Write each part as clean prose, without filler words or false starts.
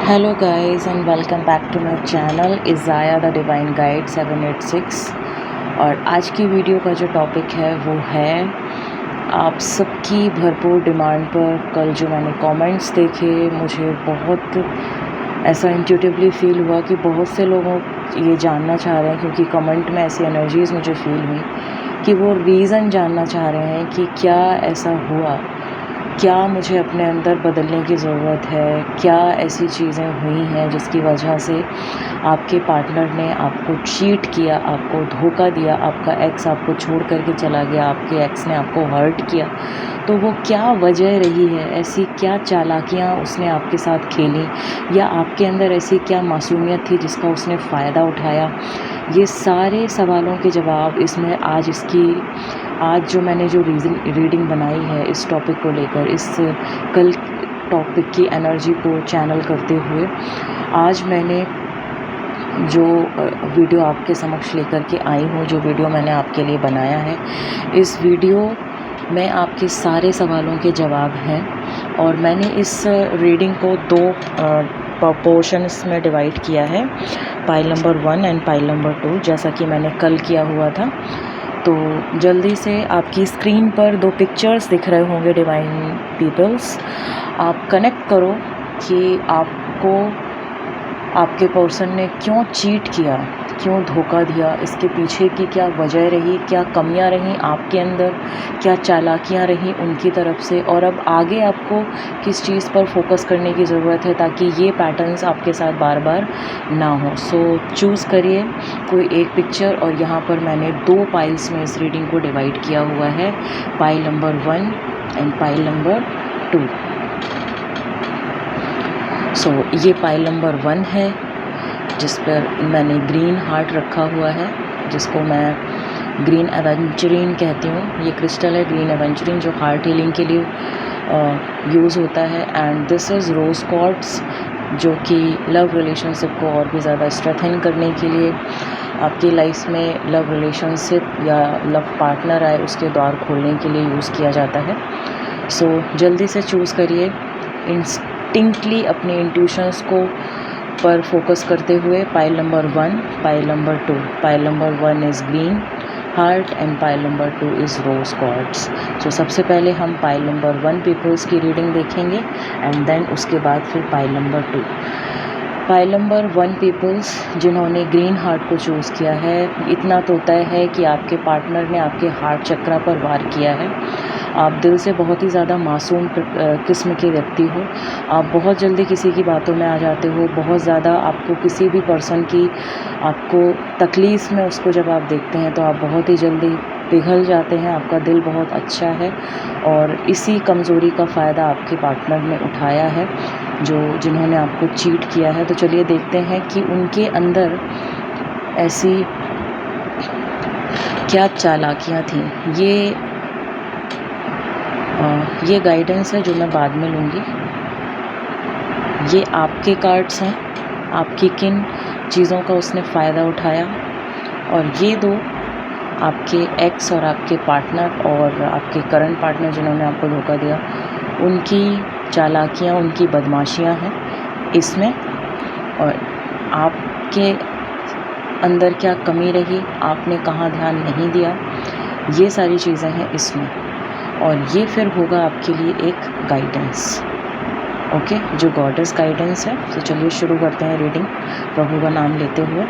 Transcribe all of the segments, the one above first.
Hello guys and welcome back to my channel Isaiah the divine guide 786। और आज की video का जो टॉपिक है वो है आप सबकी भरपूर डिमांड पर। कल जो मैंने कमेंट्स देखे मुझे बहुत ऐसा इंट्यूटिवली फ़ील हुआ कि बहुत से लोगों ये जानना चाह रहे हैं, क्योंकि कमेंट में ऐसी एनर्जीज़ मुझे फ़ील हुई कि वो रीज़न जानना चाह रहे हैं कि क्या ऐसा हुआ, क्या मुझे अपने अंदर बदलने की ज़रूरत है, क्या ऐसी चीज़ें हुई हैं जिसकी वजह से आपके पार्टनर ने आपको चीट किया, आपको धोखा दिया, आपका एक्स आपको छोड़ कर के चला गया, आपके एक्स ने आपको हर्ट किया। तो वो क्या वजह रही है, ऐसी क्या चालाकियाँ उसने आपके साथ खेली, या आपके अंदर ऐसी क्या मासूमियत थी जिसका उसने फ़ायदा उठाया। ये सारे सवालों के जवाब इसमें आज जो मैंने जो रीडिंग बनाई है इस टॉपिक को लेकर, इस कल टॉपिक की एनर्जी को चैनल करते हुए, आज मैंने जो वीडियो आपके समक्ष लेकर के आई हूँ, जो वीडियो मैंने आपके लिए बनाया है, इस वीडियो में आपके सारे सवालों के जवाब हैं। और मैंने इस रीडिंग को दो पोर्शंस में डिवाइड किया है, pile number 1 and pile number 2, जैसा कि मैंने कल किया हुआ था। तो जल्दी से आपकी स्क्रीन पर दो पिक्चर्स दिख रहे होंगे डिवाइन पीपल्स, आप कनेक्ट करो कि आपको आपके पर्सन ने क्यों चीट किया, क्यों धोखा दिया, इसके पीछे की क्या वजह रही, क्या कमियां रहीं आपके अंदर, क्या चालाकियां रहीं उनकी तरफ से, और अब आगे आपको किस चीज़ पर फोकस करने की ज़रूरत है ताकि ये पैटर्न्स आपके साथ बार बार ना हो। सो चूज़ करिए कोई एक पिक्चर, और यहाँ पर मैंने दो पाइल्स में इस रीडिंग को डिवाइड किया हुआ है, pile number 1 and pile number 2। सो ये पाइल नंबर 1 है जिस पर मैंने ग्रीन हार्ट रखा हुआ है, जिसको मैं ग्रीन एवेंचुरिन कहती हूँ। ये क्रिस्टल है ग्रीन एवेंचुरिन जो हार्ट हीलिंग के लिए यूज़ होता है। And this is rose quartz, जो कि लव रिलेशनशिप को और भी ज़्यादा स्ट्रेंथन करने के लिए, आपकी लाइफ में लव रिलेशनशिप या लव पार्टनर आए उसके द्वार खोलने के लिए यूज़ किया जाता है। सो जल्दी से चूज़ करिए, इंस्टिंक्टली अपने इंट्यूशंस को पर फोकस करते हुए। Pile number 1, pile number 2। Pile number 1 is green heart and pile number 2 is rose quartz. तो सबसे पहले हम पाइल नंबर 1 पीपल्स की रीडिंग देखेंगे एंड देन उसके बाद फिर pile number 2। Pile number 1 peoples जिन्होंने ग्रीन हार्ट को चूज़ किया है, इतना तो तय है कि आपके पार्टनर ने आपके हार्ट चक्रा पर वार किया है। आप दिल से बहुत ही ज़्यादा मासूम किस्म के व्यक्ति हो। आप बहुत जल्दी किसी की बातों में आ जाते हो, बहुत ज़्यादा आपको किसी भी पर्सन की आपको तकलीफ़ में उसको जब आप देखते हैं तो आप बहुत ही जल्दी पिघल जाते हैं। आपका दिल बहुत अच्छा है और इसी कमज़ोरी का फ़ायदा आपके पार्टनर ने उठाया है जिन्होंने आपको चीट किया है। तो चलिए देखते हैं कि उनके अंदर ऐसी क्या चालाकियाँ थीं। ये गाइडेंस है जो मैं बाद में लूँगी। ये आपके कार्ड्स हैं, आपकी किन चीज़ों का उसने फ़ायदा उठाया, और ये दो आपके एक्स और आपके पार्टनर और आपके करंट पार्टनर जिन्होंने आपको धोखा दिया, उनकी चालाकियाँ, उनकी बदमाशियाँ हैं इसमें, और आपके अंदर क्या कमी रही, आपने कहाँ ध्यान नहीं दिया, ये सारी चीज़ें हैं इसमें। और ये फिर होगा आपके लिए एक गाइडेंस, ओके, जो गॉडेस गाइडेंस है। तो चलिए शुरू करते हैं रीडिंग प्रभु का नाम लेते हुए।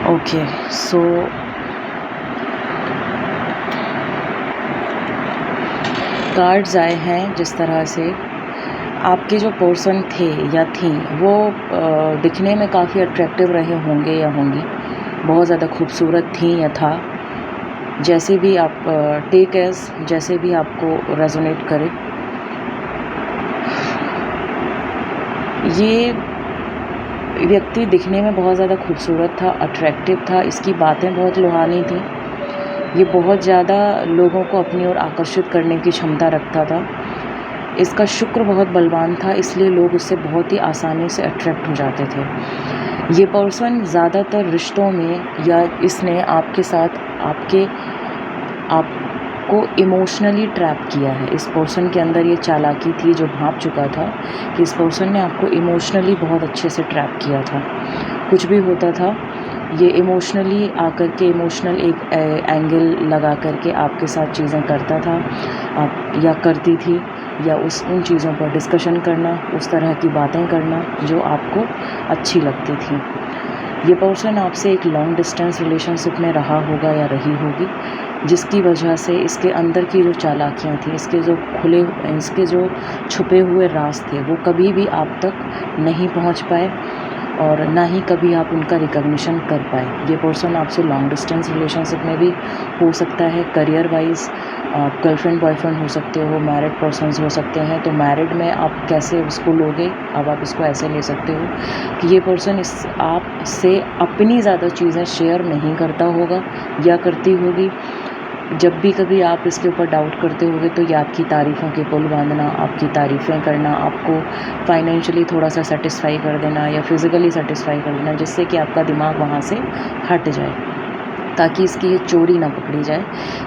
ओके, सो कार्ड्स आए हैं जिस तरह से आपके जो पर्सन थे या थी वो दिखने में काफ़ी अट्रैक्टिव रहे होंगे या होंगी, बहुत ज़्यादा खूबसूरत थी या था, जैसे भी आप टेक एज, जैसे भी आपको रेजोनेट करे। ये व्यक्ति दिखने में बहुत ज़्यादा खूबसूरत था, अट्रैक्टिव था, इसकी बातें बहुत लुभानी थी। ये बहुत ज़्यादा लोगों को अपनी ओर आकर्षित करने की क्षमता रखता था। इसका शुक्र बहुत बलवान था, इसलिए लोग उससे बहुत ही आसानी से अट्रैक्ट हो जाते थे। ये पर्सन ज़्यादातर रिश्तों में या इसने आपके साथ आपको इमोशनली ट्रैप किया है। इस पर्सन के अंदर ये चालाकी थी जो भांप चुका था कि इस पर्सन ने आपको इमोशनली बहुत अच्छे से ट्रैप किया था। कुछ भी होता था, ये इमोशनली आकर के इमोशनल एक एंगल लगा करके आपके साथ चीज़ें करता था, आप या करती थी, या उन चीज़ों पर डिस्कशन करना, उस तरह की बातें करना जो आपको अच्छी लगती थी। ये पर्सन आपसे एक लॉन्ग डिस्टेंस रिलेशनशिप में रहा होगा या रही होगी, जिसकी वजह से इसके अंदर की जो चालाकियाँ थी, इसके जो छुपे हुए राज थे, वो कभी भी आप तक नहीं पहुंच पाए और ना ही कभी आप उनका रिकॉग्निशन कर पाए। ये पर्सन आपसे लॉन्ग डिस्टेंस रिलेशनशिप में भी हो सकता है। करियर वाइज आप गर्लफ्रेंड बॉयफ्रेंड हो सकते हो, मैरिड पर्सन्स हो सकते हैं। तो मैरिड में आप कैसे उसको लोगे, अब आप इसको ऐसे ले सकते हो कि ये पर्सन आपसे अपनी ज़्यादा चीज़ें शेयर नहीं करता होगा या करती होगी। जब भी कभी आप इसके ऊपर डाउट करते होगे तो ये आपकी तारीफ़ों के पुल बांधना, आपकी तारीफ़ें करना, आपको फाइनेंशियली थोड़ा सा सेटिस्फाई कर देना या फिज़िकली सेटिस्फाई कर देना, जिससे कि आपका दिमाग वहाँ से हट जाए, ताकि इसकी ये चोरी ना पकड़ी जाए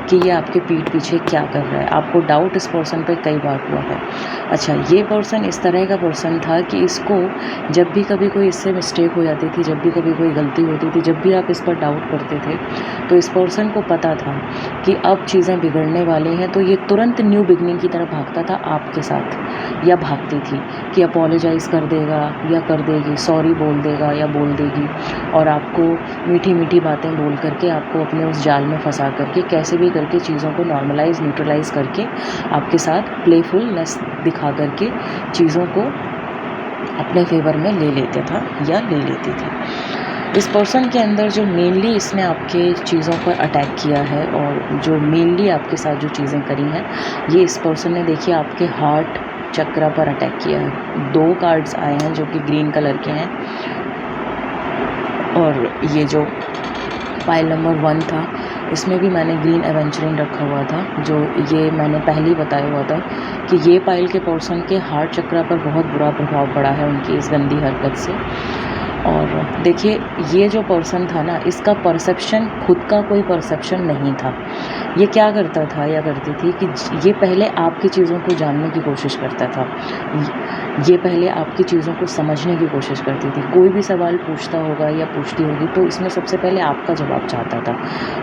कि ये आपके पीठ पीछे क्या कर रहा है। आपको डाउट इस पर्सन पे कई बार हुआ है। अच्छा, ये पर्सन इस तरह का पर्सन था कि इसको जब भी कभी कोई इससे मिस्टेक हो जाती थी, जब भी कभी कोई गलती होती थी, जब भी आप इस पर डाउट करते थे, तो इस पर्सन को पता था कि अब चीज़ें बिगड़ने वाली हैं, तो ये तुरंत न्यू बिगनिंग की तरफ भागता था आपके साथ, या भागती थी कि अपोलोजाइज़ कर देगा या कर देगी, सॉरी बोल देगा या बोल देगी, और आपको मीठी मीठी बातें बोल करके आपको अपने उस जाल में फंसा करके कैसे भी करके चीज़ों को नॉर्मलाइज न्यूट्रलाइज़ करके आपके साथ प्लेफुलनेस दिखा करके चीज़ों को अपने फेवर में ले लेता था या ले लेती थी। इस पर्सन के अंदर जो मेनली इसने आपके चीज़ों पर अटैक किया है और जो मेनली आपके साथ जो चीज़ें करी हैं, ये इस पर्सन ने देखिए आपके हार्ट चक्रा पर अटैक किया है। 2 कार्ड्स आए हैं जो कि ग्रीन कलर के हैं, और ये जो पाइल नंबर 1 था, इसमें भी मैंने ग्रीन एवेंचरिन रखा हुआ था, जो ये मैंने पहले ही बताया हुआ था कि ये पाइल के पर्सन के हार्ट चक्रा पर बहुत बुरा प्रभाव पड़ा है उनकी इस गंदी हरकत से। और देखिए, ये जो पर्सन था ना, इसका परसेप्शन खुद का कोई परसेप्शन नहीं था। ये क्या करता था या करती थी कि ये पहले आपकी चीज़ों को जानने की कोशिश करता था, ये पहले आपकी चीज़ों को समझने की कोशिश करती थी। कोई भी सवाल पूछता होगा या पूछती होगी तो इसमें सबसे पहले आपका जवाब चाहता था,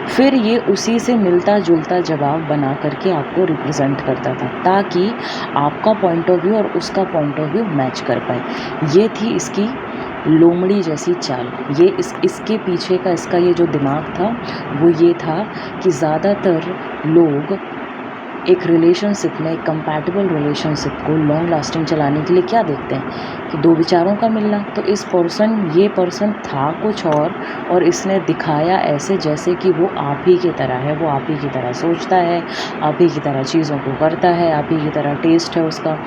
फिर ये उसी से मिलता जुलता जवाब बना करके आपको रिप्रेजेंट करता था, ताकि आपका पॉइंट ऑफ व्यू और उसका पॉइंट ऑफ व्यू मैच कर पाए। ये थी इसकी लोमड़ी जैसी चाल। ये इसके पीछे का इसका ये जो दिमाग था, वो ये था कि ज़्यादातर लोग एक रिलेशनशिप में, एक कंपैटिबल रिलेशनशिप को लॉन्ग लास्टिंग चलाने के लिए क्या देखते हैं कि 2 विचारों का मिलना। तो ये पर्सन था कुछ और इसने दिखाया ऐसे जैसे कि वो आप ही की तरह है, वो आप ही की तरह सोचता है, आप ही की तरह चीज़ों को करता है, आप ही की तरह टेस्ट है उसका।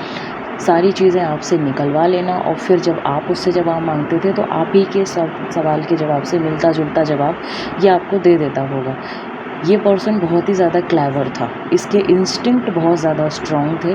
सारी चीज़ें आपसे निकलवा लेना, और फिर जब आप उससे जवाब मांगते थे तो आप ही के सब सवाल के जवाब से मिलता जुलता जवाब ये आपको दे देता होगा। ये पर्सन बहुत ही ज़्यादा क्लेवर था, इसके इंस्टिंक्ट बहुत ज़्यादा स्ट्रॉन्ग थे।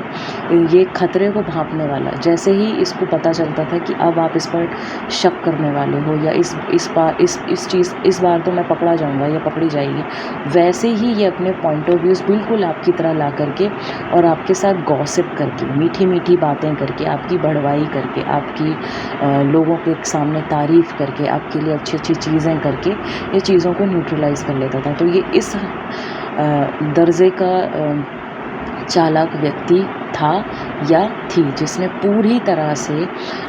ये खतरे को भांपने वाला, जैसे ही इसको पता चलता था कि अब आप इस पर शक करने वाले हो या इस बार तो मैं पकड़ा जाऊंगा या पकड़ी जाएगी, वैसे ही ये अपने पॉइंट ऑफ व्यूज़ बिल्कुल आपकी तरह ला करके और आपके साथ गॉसिप करके, मीठी मीठी बातें करके, आपकी बढ़वाई करके, आपकी लोगों के सामने तारीफ़ करके, आपके लिए अच्छी अच्छी चीज़ें करके ये चीज़ों को न्यूट्रलाइज़ कर लेता था। तो ये इस दर्जे का चालाक व्यक्ति था या थी, जिसने पूरी तरह से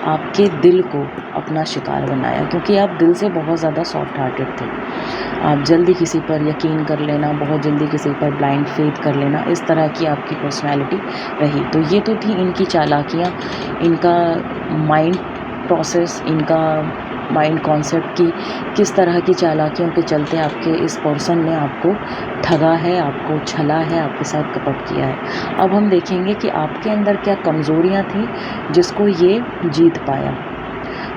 आपके दिल को अपना शिकार बनाया, क्योंकि आप दिल से बहुत ज़्यादा सॉफ्ट हार्टेड थे। आप जल्दी किसी पर यकीन कर लेना, बहुत जल्दी किसी पर ब्लाइंड फेथ कर लेना, इस तरह की आपकी पर्सनैलिटी रही। तो ये तो थी इनकी चालाकियाँ, इनका माइंड प्रोसेस, इनका माइंड कॉन्सेप्ट की किस तरह की चालाकियों के चलते आपके इस पर्सन ने आपको ठगा है, आपको छला है, आपके साथ कपट किया है। अब हम देखेंगे कि आपके अंदर क्या कमज़ोरियाँ थी जिसको ये जीत पाया।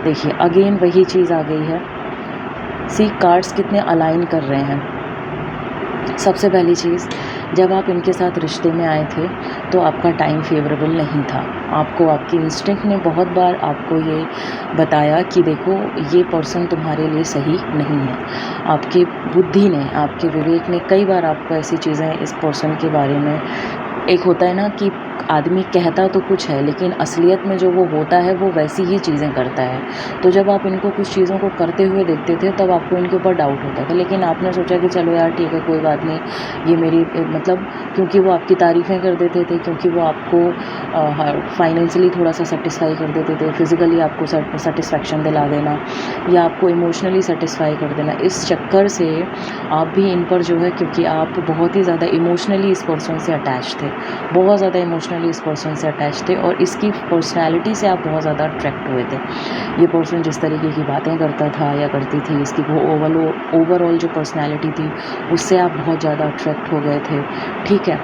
देखिए, अगेन वही चीज़ आ गई है। सी कार्ड्स कितने अलाइन कर रहे हैं। सबसे पहली चीज़, जब आप इनके साथ रिश्ते में आए थे तो आपका टाइम फेवरेबल नहीं था। आपको आपकी इंस्टिंक्ट ने बहुत बार आपको ये बताया कि देखो ये पर्सन तुम्हारे लिए सही नहीं है। आपकी बुद्धि ने, आपके विवेक ने कई बार आपको ऐसी चीज़ें इस पर्सन के बारे में, एक होता है ना कि आदमी कहता तो कुछ है लेकिन असलियत में जो वो होता है वो वैसी ही चीज़ें करता है। तो जब आप इनको कुछ चीज़ों को करते हुए देखते थे तब आपको इनके ऊपर डाउट होता था, लेकिन आपने सोचा कि चलो यार ठीक है, कोई बात नहीं, ये मेरी मतलब क्योंकि वो आपकी तारीफ़ें कर देते थे, क्योंकि वो आपको फाइनेंशियली थोड़ा सा सेटिस्फाई कर देते थे, फिज़िकली आपको सेटिस्फेक्शन दिला देना या आपको इमोशनली सेटिस्फाई कर देना, इस चक्कर से आप भी इन पर जो है, क्योंकि आप बहुत ही ज़्यादा इमोशनली इस पर्सन से अटैच थे, बहुत ज़्यादा इमोशनली इस पर्सन से अटैच थे और इसकी पर्सनैलिटी से आप बहुत ज़्यादा अट्रैक्ट हुए थे। ये पर्सन जिस तरीके की बातें करता था या करती थी, इसकी वो ओवरऑल जो पर्सनैलिटी थी उससे आप बहुत ज़्यादा अट्रैक्ट हो गए थे। ठीक है,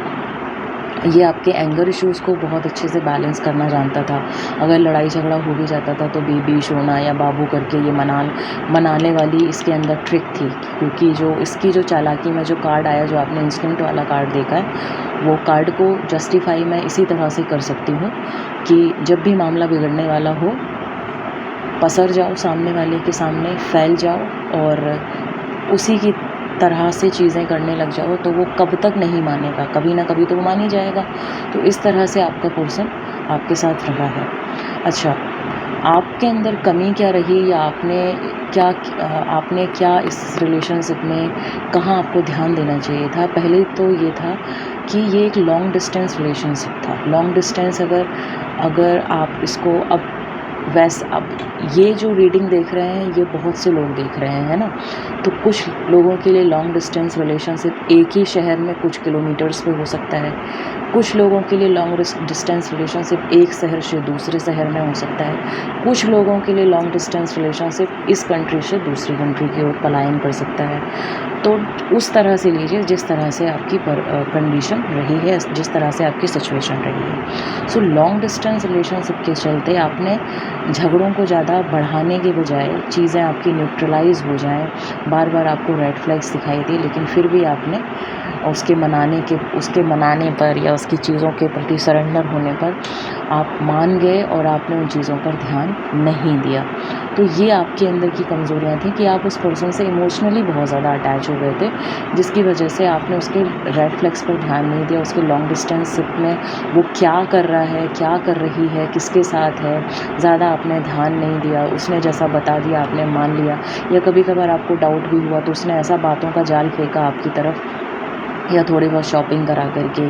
ये आपके एंगर इश्यूज़ को बहुत अच्छे से बैलेंस करना जानता था। अगर लड़ाई झगड़ा हो भी जाता था तो बीबी, सोना या बाबू करके ये मनाने वाली इसके अंदर ट्रिक थी, क्योंकि जो इसकी जो चालाकी में जो कार्ड आया, जो आपने इंस्टिंक्ट वाला कार्ड देखा है, वो कार्ड को जस्टिफाई मैं इसी तरह से कर सकती हूँ कि जब भी मामला बिगड़ने वाला हो, पसर जाओ सामने वाले के सामने, फैल जाओ और उसी की तरह से चीज़ें करने लग जाओ तो वो कब तक नहीं मानेगा, कभी ना कभी तो वो मान ही जाएगा। तो इस तरह से आपका पर्सन आपके साथ रहा है। अच्छा, आपके अंदर कमी क्या रही या आपने क्या इस रिलेशनशिप में कहाँ आपको ध्यान देना चाहिए था? पहले तो ये था कि ये एक लॉन्ग डिस्टेंस रिलेशनशिप था। लॉन्ग डिस्टेंस अगर आप इसको अब ये जो रीडिंग देख रहे हैं ये बहुत से लोग देख रहे हैं, है ना? तो कुछ लोगों के लिए लॉन्ग डिस्टेंस रिलेशनशिप एक ही शहर में कुछ किलोमीटर्स पे हो सकता है। कुछ लोगों के लिए लॉन्ग डिस्टेंस रिलेशनशिप एक शहर से दूसरे शहर में हो सकता है। कुछ लोगों के लिए लॉन्ग डिस्टेंस रिलेशनशिप इस कंट्री से दूसरी कंट्री की ओर पलायन कर सकता है। तो उस तरह से लीजिए जिस तरह से आपकी कंडीशन रही है, जिस तरह से आपकी सिचुएशन रही है। सो लॉन्ग डिस्टेंस रिलेशनशिप के चलते आपने झगड़ों को ज़्यादा बढ़ाने के बजाय चीज़ें आपकी न्यूट्रलाइज हो जाएं, बार बार आपको रेड फ्लैग्स दिखाई दी, लेकिन फिर भी आपने उसके मनाने पर या उसकी चीज़ों के प्रति सरेंडर होने पर आप मान गए और आपने उन चीज़ों पर ध्यान नहीं दिया। तो ये आपके अंदर की कमज़ोरियाँ थी कि आप उस पर्सन से इमोशनली बहुत ज़्यादा अटैच हो गए थे, जिसकी वजह से आपने उसके रेड फ्लैग्स पर ध्यान नहीं दिया। उसके लॉन्ग डिस्टेंसशिप में वो क्या कर रहा है, क्या कर रही है, किसके साथ है, ज़्यादा आपने ध्यान नहीं दिया। उसने जैसा बता दिया आपने मान लिया, या कभी कभार आपको डाउट भी हुआ तो उसने ऐसा बातों का जाल फेंका आपकी तरफ, या थोड़ी बहुत शॉपिंग करा करके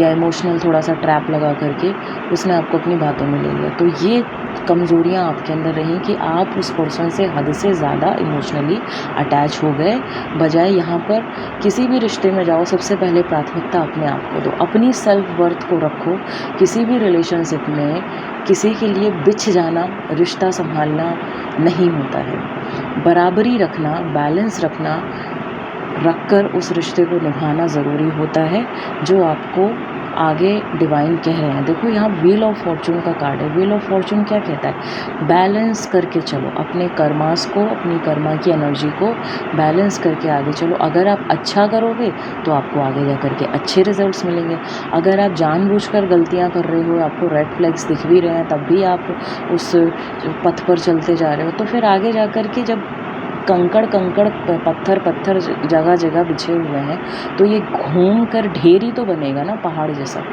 या इमोशनल थोड़ा सा ट्रैप लगा करके उसने आपको अपनी बातों में ले लिया। तो ये कमज़ोरियाँ आपके अंदर रहीं कि आप उस पर्सन से हद से ज़्यादा इमोशनली अटैच हो गए। बजाय यहाँ पर किसी भी रिश्ते में जाओ, सबसे पहले प्राथमिकता अपने आप को दो, अपनी सेल्फ वर्थ को रखो। किसी भी रिलेशनशिप में किसी के लिए बिछ जाना, रिश्ता संभालना नहीं होता है। बराबरी रखना, बैलेंस रखकर उस रिश्ते को निभाना ज़रूरी होता है, जो आपको आगे डिवाइन कह रहे हैं। देखो यहाँ व्हील ऑफ फॉर्चून का कार्ड है। व्हील ऑफ फॉर्चून क्या कहता है? बैलेंस करके चलो, अपने कर्मास को, अपनी कर्मा की एनर्जी को बैलेंस करके आगे चलो। अगर आप अच्छा करोगे तो आपको आगे जा करके अच्छे रिजल्ट्स मिलेंगे। अगर आप जानबूझकर गलतियाँ कर रहे हो, आपको रेड फ्लैग्स दिख भी रहे हैं, तब भी आप उस पथ पर चलते जा रहे हो, तो फिर आगे जा कर के जब कंकड़ पत्थर जगह जगह बिछे हुए हैं तो ये घूम कर ढेर ही तो बनेगा ना, पहाड़ जैसा।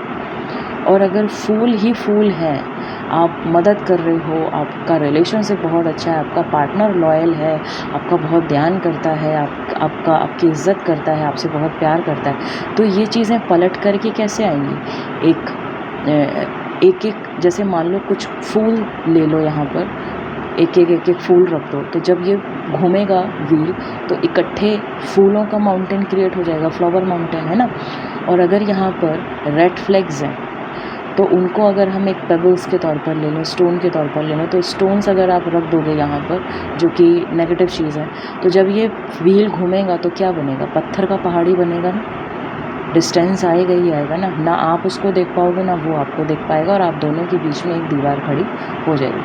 और अगर फूल ही फूल हैं, आप मदद कर रहे हो, आपका रिलेशनशिप बहुत अच्छा है, आपका पार्टनर लॉयल है, आपका बहुत ध्यान करता है, आपकी इज़्ज़त करता है, आपसे बहुत प्यार करता है, तो ये चीज़ें पलट करके कैसे आएंगी? एक जैसे मान लो कुछ फूल ले लो, यहाँ पर एक एक फूल रख दो, तो जब ये घूमेगा व्हील तो इकट्ठे फूलों का माउंटेन क्रिएट हो जाएगा, फ्लावर माउंटेन, है ना। और अगर यहाँ पर रेड फ्लैग्स हैं तो उनको अगर हम एक पेबल्स के तौर पर ले लें, स्टोन के तौर पर ले लें, तो स्टोन्स अगर आप रख दोगे यहाँ पर जो कि नेगेटिव चीज़ है, तो जब ये व्हील घूमेगा तो क्या बनेगा? पत्थर का पहाड़ी बनेगा ना। डिस्टेंस आएगा ही आएगा ना आप उसको देख पाओगे ना वो आपको देख पाएगा, और आप दोनों के बीच में एक दीवार खड़ी हो जाएगी।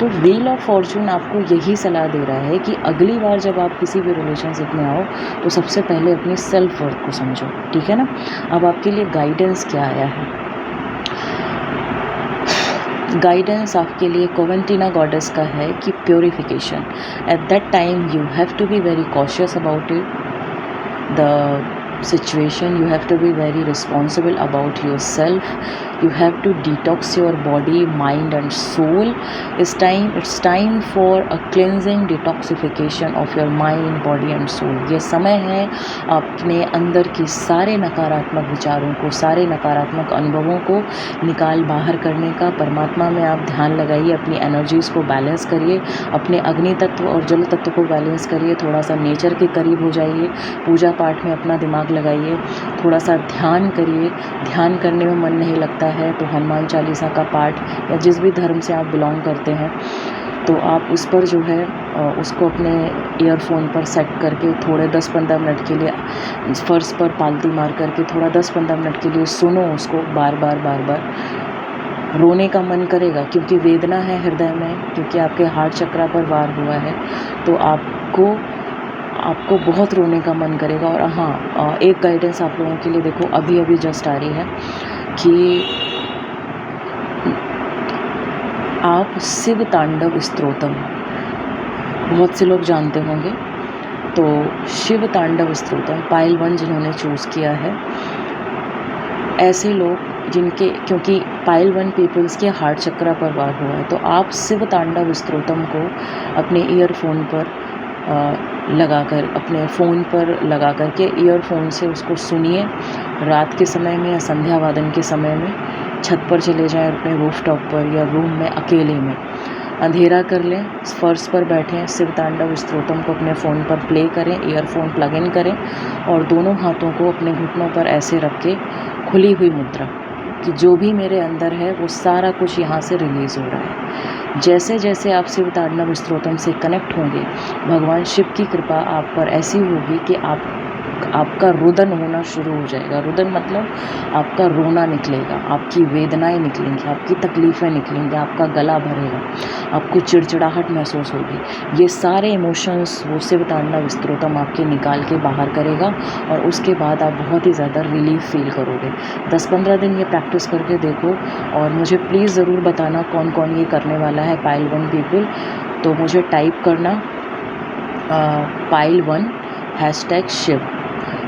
तो व्हील ऑफ फॉर्चून आपको यही सलाह दे रहा है कि अगली बार जब आप किसी भी रिलेशनशिप में आओ तो सबसे पहले अपनी सेल्फ वर्थ को समझो, ठीक है ना। अब आपके लिए गाइडेंस क्या आया है? गाइडेंस आपके लिए कोवेंटिना गॉडेस का है कि purification. At that time you have to be very cautious about it, the situation. You have to be very responsible about yourself. You have to detox your body, mind and soul. It's time for a cleansing detoxification of your mind, body and soul. ये समय है अपने अंदर की सारे नकारात्मक विचारों को, सारे नकारात्मक अनुभवों को निकाल बाहर करने का। परमात्मा में आप ध्यान लगाइए, अपनी एनर्जीज़ को बैलेंस करिए, अपने अग्नि तत्व और जल तत्व को बैलेंस करिए, थोड़ा सा नेचर के करीब हो जाइए, पूजा पाठ में अपना दिमाग लगाइए, थोड़ा सा ध्यान करिए। ध्यान करने में मन नहीं लगता है तो हनुमान चालीसा का पाठ, या जिस भी धर्म से आप बिलोंग करते हैं तो आप उस पर जो है उसको अपने ईयरफोन पर सेट करके थोड़े 10-15 मिनट के लिए फर्श पर पालती मार करके थोड़ा 10-15 मिनट के लिए सुनो उसको बार बार। रोने का मन करेगा क्योंकि वेदना है हृदय में, क्योंकि आपके हार्ट चक्रा पर वार हुआ है, तो आपको बहुत रोने का मन करेगा। और हाँ, एक गाइडेंस आप लोगों के लिए देखो अभी जस्ट आ रही है कि आप शिव तांडव स्तोत्रम, बहुत से लोग जानते होंगे, तो शिव तांडव स्तोत्रम पाइल 1 जिन्होंने चूज़ किया है, ऐसे लोग जिनके, क्योंकि पाइल 1 पीपल्स के हार्ट चक्रा पर वार हुआ है, तो आप शिव तांडव स्तोत्रम को अपने ईयरफोन पर लगाकर, अपने फ़ोन पर लगा कर के ईयरफोन से उसको सुनिए। रात के समय में या संध्या वादन के समय में छत पर चले जाएं, अपने रूफटॉप पर या रूम में अकेले में अंधेरा कर लें, फर्श पर बैठें, शिव तांडव स्तोत्रम को अपने फ़ोन पर प्ले करें, ईयरफोन प्लग इन करें और दोनों हाथों को अपने घुटनों पर ऐसे रख के खुली हुई मुद्रा कि जो भी मेरे अंदर है वो सारा कुछ यहाँ से रिलीज़ हो रहा है। जैसे जैसे आप शिव तांडव स्तोत्रम से कनेक्ट होंगे, भगवान शिव की कृपा आप पर ऐसी होगी कि आपका रुदन होना शुरू हो जाएगा। रुदन मतलब आपका रोना निकलेगा, आपकी वेदनाएं निकलेंगी, आपकी तकलीफ़ें निकलेंगी, आपका गला भरेगा, आपको चिड़चिड़ाहट महसूस होगी। ये सारे इमोशंस वो शिव तांडव स्तोत्रम आपके निकाल के बाहर करेगा और उसके बाद आप बहुत ही ज़्यादा रिलीफ फील करोगे। 10-15 दिन ये प्रैक्टिस करके देखो और मुझे प्लीज़ ज़रूर बताना कौन कौन ये करने वाला है। पाइल 1 पीपल, तो मुझे टाइप करना पाइल 1 #शिव,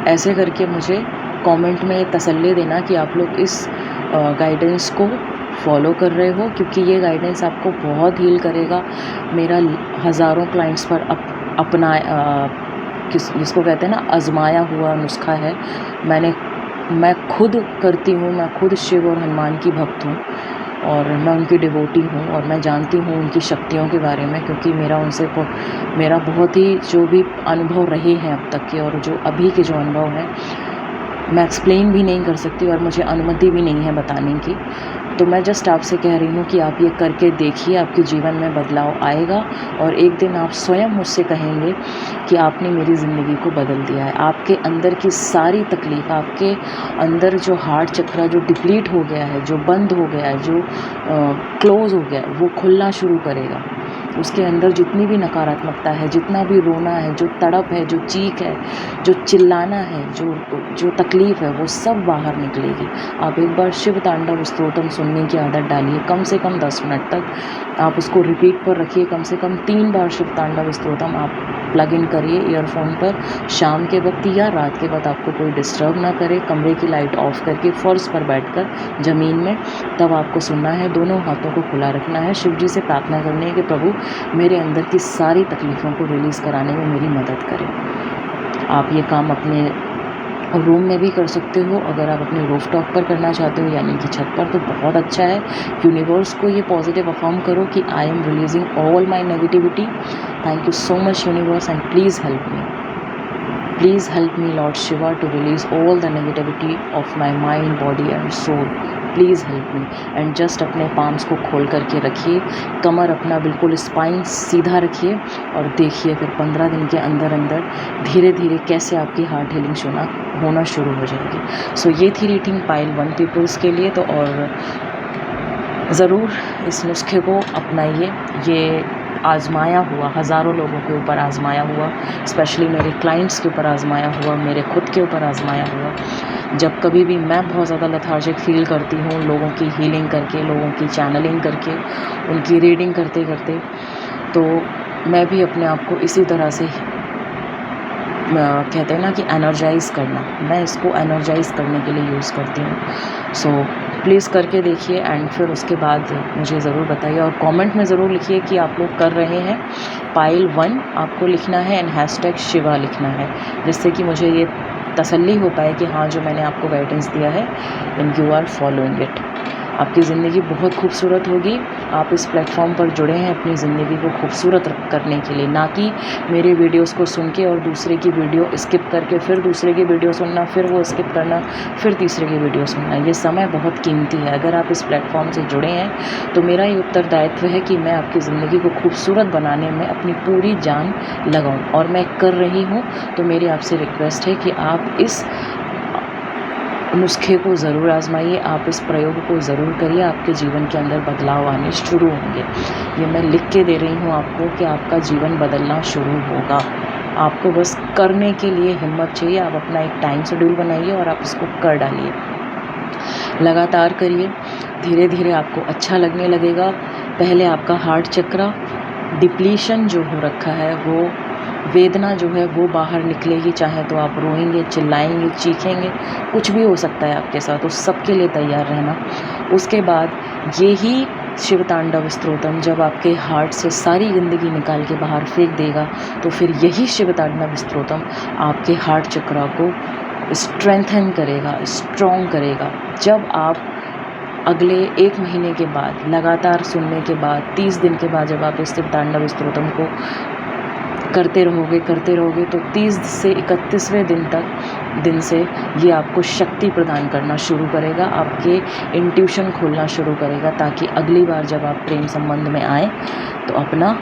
ऐसे करके मुझे कमेंट में तसल्ली देना कि आप लोग इस गाइडेंस को फॉलो कर रहे हो, क्योंकि ये गाइडेंस आपको बहुत हील करेगा। मेरा हज़ारों क्लाइंट्स पर अपना जिसको कहते हैं ना आजमाया हुआ नुस्खा है। मैं खुद करती हूँ, मैं खुद शिव और हनुमान की भक्त हूँ और मैं उनकी डिवोटी हूँ और मैं जानती हूँ उनकी शक्तियों के बारे में, क्योंकि मेरा बहुत ही जो भी अनुभव रहे हैं अब तक के और जो अभी के जो अनुभव हैं मैं एक्सप्लेन भी नहीं कर सकती और मुझे अनुमति भी नहीं है बताने की। तो मैं जस्ट आपसे कह रही हूँ कि आप ये करके देखिए, आपके जीवन में बदलाव आएगा और एक दिन आप स्वयं मुझसे कहेंगे कि आपने मेरी ज़िंदगी को बदल दिया है। आपके अंदर की सारी तकलीफ़, आपके अंदर जो हार्ट चक्र जो डिप्लीट हो गया है, जो बंद हो गया है, जो क्लोज़ हो गया है, वो खुलना शुरू करेगा। उसके अंदर जितनी भी नकारात्मकता है, जितना भी रोना है, जो तड़प है, जो चीख है, जो चिल्लाना है, जो तकलीफ़ है, वो सब बाहर निकलेगी। आप एक बार शिव तांडव स्तोत्रम सुनने की आदत डालिए, कम से कम 10 मिनट तक आप उसको रिपीट पर रखिए। कम से कम 3 बार शिव तांडव स्तोत्रम आप प्लग इन करिए ईयरफोन पर, शाम के वक्त या रात के वक्त आपको कोई डिस्टर्ब ना करे, कमरे की लाइट ऑफ करके फर्श पर बैठकर ज़मीन में, तब आपको सुनना है। दोनों हाथों को खुला रखना है, शिव जी से प्रार्थना करनी है कि प्रभु मेरे अंदर की सारी तकलीफ़ों को रिलीज़ कराने में मेरी मदद करें। आप ये काम अपने रूम में भी कर सकते हो, अगर आप अपने रूफटॉप पर करना चाहते हो यानी कि छत पर, तो बहुत अच्छा है। यूनिवर्स को ये पॉजिटिव अफर्म करो कि I am releasing all my negativity. Thank you so much universe and please help me, please help me lord Shiva to release all the negativity of my mind, body and soul. Please help me. And just अपने palms को खोल करके रखिए, कमर अपना बिल्कुल spine सीधा रखिए और देखिए फिर 15 दिन के अंदर अंदर धीरे धीरे कैसे आपकी हार्ट हीलिंग होना शुरू हो जाएगी। सो ये थी रीडिंग पाइल 1 पीपल्स के लिए। तो और ज़रूर इस नुस्खे को अपनाइए। ये आज़माया हुआ, हज़ारों लोगों के ऊपर आज़माया हुआ, स्पेशली मेरे क्लाइंट्स के ऊपर आज़माया हुआ, मेरे खुद के ऊपर आज़माया हुआ। जब कभी भी मैं बहुत ज़्यादा लेथार्जिक फ़ील करती हूँ, लोगों की हीलिंग करके, लोगों की चैनलिंग करके, उनकी रीडिंग करते करते, तो मैं भी अपने आप को इसी तरह से कहते हैं ना कि एनर्जाइज़ करना, मैं इसको एनर्जाइज़ करने के लिए यूज़ करती हूँ। सो प्लीज़ करके देखिए एंड फिर उसके बाद मुझे ज़रूर बताइए और कमेंट में ज़रूर लिखिए कि आप लोग कर रहे हैं। पाइल 1 आपको लिखना है एंड हैशटैग शिवा लिखना है, जिससे कि मुझे ये तसल्ली हो पाए कि हाँ, जो मैंने आपको गाइडेंस दिया है and you are following it. आपकी ज़िंदगी बहुत खूबसूरत होगी। आप इस प्लेटफॉर्म पर जुड़े हैं अपनी ज़िंदगी को खूबसूरत करने के लिए, ना कि मेरे वीडियोस को सुन के और दूसरे की वीडियो स्किप करके फिर दूसरे की वीडियो सुनना, फिर वो स्किप करना, फिर तीसरे की वीडियो सुनना। ये समय बहुत कीमती है। अगर आप इस प्लेटफॉर्म से जुड़े हैं तो मेरा ये उत्तरदायित्व है कि मैं आपकी ज़िंदगी को खूबसूरत बनाने में अपनी पूरी जान लगाऊँ, और मैं कर रही हूँ। तो मेरी आपसे रिक्वेस्ट है कि आप इस नुस्खे को ज़रूर आज़माइए, आप इस प्रयोग को ज़रूर करिए, आपके जीवन के अंदर बदलाव आने शुरू होंगे। ये मैं लिख के दे रही हूँ आपको कि आपका जीवन बदलना शुरू होगा। आपको बस करने के लिए हिम्मत चाहिए। आप अपना एक टाइम शेड्यूल बनाइए और आप इसको कर डालिए। लगातार करिए, धीरे धीरे आपको अच्छा लगने लगेगा। पहले आपका हार्ट चक्र डिप्लीशन जो हो रखा है, वो वेदना जो है वो बाहर निकलेगी। चाहे तो आप रोएंगे, चिल्लाएंगे, चीखेंगे, कुछ भी हो सकता है आपके साथ, उस सब के लिए तैयार रहना। उसके बाद ये ही शिव तांडव स्तोत्रम जब आपके हार्ट से सारी गंदगी निकाल के बाहर फेंक देगा, तो फिर यही शिव तांडव स्तोत्रम आपके हार्ट चक्र को स्ट्रेंथन करेगा, स्ट्रॉन्ग करेगा। जब आप अगले 1 महीने के बाद लगातार सुनने के बाद 30 दिन के बाद जब आप इस शिव तांडव स्तोत्रम को करते रहोगे तो 30 से 31वें दिन से ये आपको शक्ति प्रदान करना शुरू करेगा, आपके इंट्यूशन खोलना शुरू करेगा, ताकि अगली बार जब आप प्रेम संबंध में आए तो अपना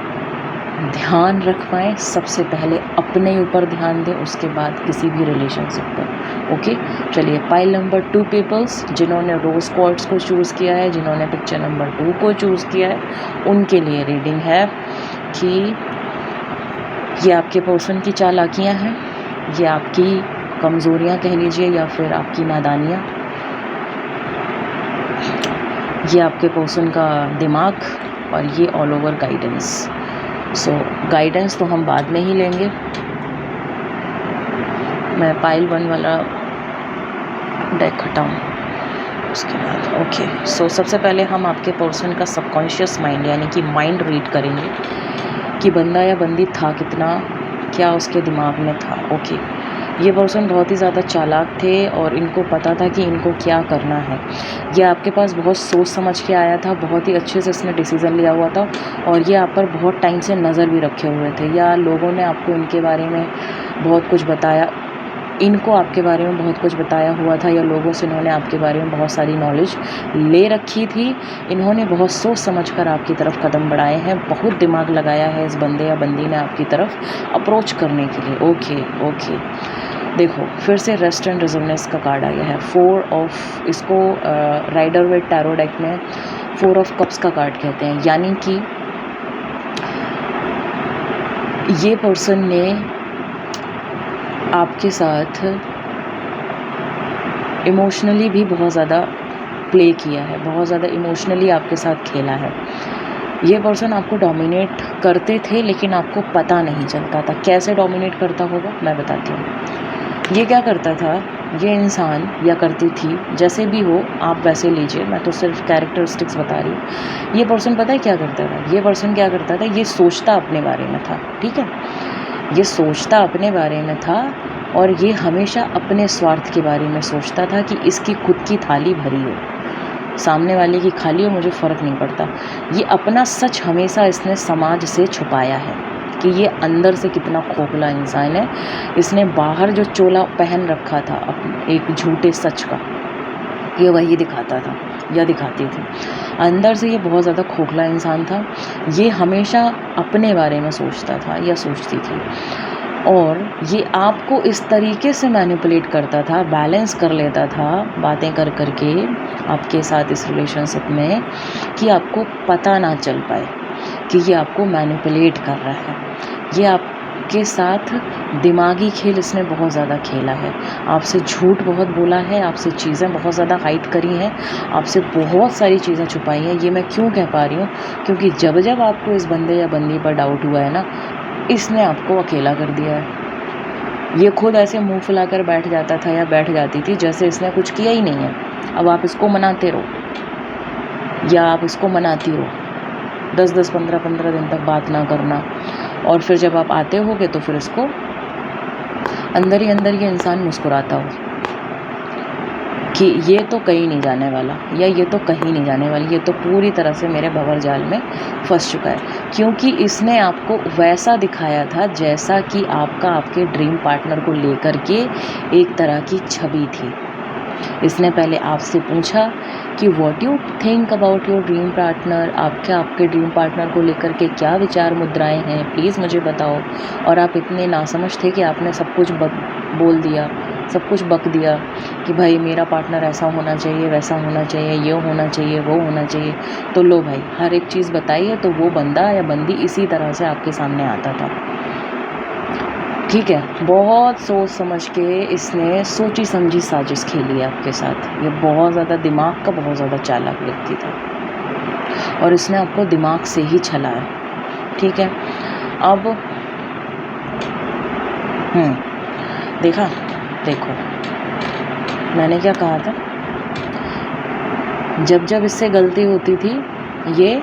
ध्यान रख पाएँ। सबसे पहले अपने ऊपर ध्यान दें, उसके बाद किसी भी रिलेशनशिप पर। ओके, चलिए पाइल नंबर 2 पीपल्स जिन्होंने रोज़ क्वार्ट्स को चूज़ किया है, जिन्होंने पिक्चर नंबर 2 को चूज़ किया है, उनके लिए रीडिंग है कि ये आपके पर्सन की चालाकियाँ हैं, ये आपकी कमज़ोरियाँ कह लीजिए या फिर आपकी नादानियाँ, ये आपके पर्सन का दिमाग, और ये ऑल ओवर गाइडेंस। सो गाइडेंस तो हम बाद में ही लेंगे। मैं पाइल 1 वाला डेक हटाऊँ उसके बाद। ओके, सो सबसे पहले हम आपके पर्सन का सबकॉन्शियस माइंड यानी कि माइंड रीड करेंगे कि बंदा या बंदी था कितना, क्या उसके दिमाग में था। ओके, ये पर्सन बहुत ही ज़्यादा चालाक थे और इनको पता था कि इनको क्या करना है। ये आपके पास बहुत सोच समझ के आया था, बहुत ही अच्छे से इसने डिसीज़न लिया हुआ था, और ये आप पर बहुत टाइम से नज़र भी रखे हुए थे, या लोगों ने आपको इनके बारे में बहुत कुछ बताया, इनको आपके बारे में बहुत कुछ बताया हुआ था, या लोगों से इन्होंने आपके बारे में बहुत सारी नॉलेज ले रखी थी। इन्होंने बहुत सोच समझकर आपकी तरफ कदम बढ़ाए हैं, बहुत दिमाग लगाया है इस बंदे या बंदी ने आपकी तरफ अप्रोच करने के लिए। ओके, देखो फिर से रेस्ट एंड रिजर्वनेस का कार्ड आया है। 4 ऑफ, इसको राइडर वेट टैरो डेक में 4 ऑफ कप्स का कार्ड कहते हैं, यानी कि ये पर्सन ने आपके साथ इमोशनली भी बहुत ज़्यादा प्ले किया है, बहुत ज़्यादा इमोशनली आपके साथ खेला है। ये पर्सन आपको डोमिनेट करते थे लेकिन आपको पता नहीं चलता था। कैसे डोमिनेट करता होगा मैं बताती हूँ। ये क्या करता था, ये इंसान या करती थी, जैसे भी हो आप वैसे लीजिए, मैं तो सिर्फ कैरेक्टरिस्टिक्स बता रही हूँ। ये पर्सन पता है क्या करता था, ये पर्सन क्या करता था, ये सोचता अपने बारे में था, ठीक है, ये सोचता अपने बारे में था, और ये हमेशा अपने स्वार्थ के बारे में सोचता था कि इसकी खुद की थाली भरी हो, सामने वाले की खाली हो, मुझे फ़र्क नहीं पड़ता। ये अपना सच हमेशा इसने समाज से छुपाया है कि ये अंदर से कितना खोखला इंसान है। इसने बाहर जो चोला पहन रखा था एक झूठे सच का, ये वही दिखाता था या दिखाती थी। अंदर से ये बहुत ज़्यादा खोखला इंसान था। ये हमेशा अपने बारे में सोचता था या सोचती थी। और ये आपको इस तरीके से मैनिपुलेट करता था, बैलेंस कर लेता था बातें कर कर के आपके साथ इस रिलेशनशिप में, कि आपको पता ना चल पाए कि ये आपको मैनिपुलेट कर रहा है। ये आपके साथ दिमागी खेल इसने बहुत ज़्यादा खेला है, आपसे झूठ बहुत बोला है, आपसे चीज़ें बहुत ज़्यादा हाइड करी हैं, आपसे बहुत सारी चीज़ें छुपाई हैं। ये मैं क्यों कह पा रही हूँ, क्योंकि जब जब आपको इस बंदे या बंदी पर डाउट हुआ है ना, इसने आपको अकेला कर दिया है। ये खुद ऐसे मुंह फुलाकर बैठ जाता था या बैठ जाती थी जैसे इसने कुछ किया ही नहीं है। अब आप इसको मनाते रहो या आप इसको मनाती रहो, 10-10, 15-15 दिन तक बात ना करना, और फिर जब आप आते होगे तो फिर इसको अंदर ही अंदर ये इंसान मुस्कुराता हो कि ये तो कहीं नहीं जाने वाला, या ये तो कहीं नहीं जाने वाली, ये तो पूरी तरह से मेरे भंवर जाल में फंस चुका है। क्योंकि इसने आपको वैसा दिखाया था जैसा कि आपका आपके ड्रीम पार्टनर को लेकर के एक तरह की छवि थी। इसने पहले आपसे पूछा कि what you think about your dream partner, आपके ड्रीम पार्टनर को लेकर के क्या विचार मुद्राएं हैं, प्लीज़ मुझे बताओ। और आप इतने नासमझ थे कि आपने सब कुछ बोल दिया, सब कुछ बक दिया कि भाई मेरा पार्टनर ऐसा होना चाहिए, वैसा होना चाहिए, ये होना चाहिए, वो होना चाहिए। तो लो भाई, हर एक चीज़ बताइए, तो वो बंदा या बंदी इसी तरह से आपके सामने आता था। ठीक है, बहुत सोच समझ के इसने सोची समझी साजिश खेली है आपके साथ। ये बहुत ज़्यादा दिमाग का बहुत ज़्यादा चालाक व्यक्ति था और इसने आपको दिमाग से ही छला है। ठीक है, अब देखो मैंने क्या कहा था, जब जब इससे गलती होती थी ये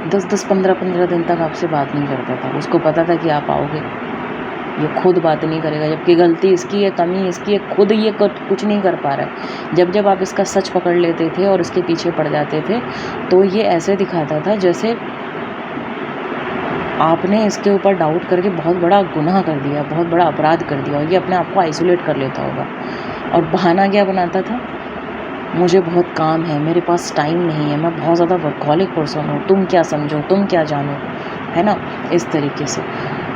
10-10, 15-15 दिन तक आपसे बात नहीं करता था। उसको पता था कि आप आओगे, ये खुद बात नहीं करेगा, जबकि गलती इसकी है, कमी इसकी है, खुद ये कुछ नहीं कर पा रहा है। जब जब आप इसका सच पकड़ लेते थे और इसके पीछे पड़ जाते थे, तो ये ऐसे दिखाता था जैसे आपने इसके ऊपर डाउट करके बहुत बड़ा गुनाह कर दिया, बहुत बड़ा अपराध कर दिया, और ये अपने आप को आइसोलेट कर लेता होगा। और बहाना क्या बनाता था, मुझे बहुत काम है, मेरे पास टाइम नहीं है, मैं बहुत ज़्यादा वर्कहॉलिक पर्सन हूँ, तुम क्या समझो, तुम क्या जानो, है ना, इस तरीके से।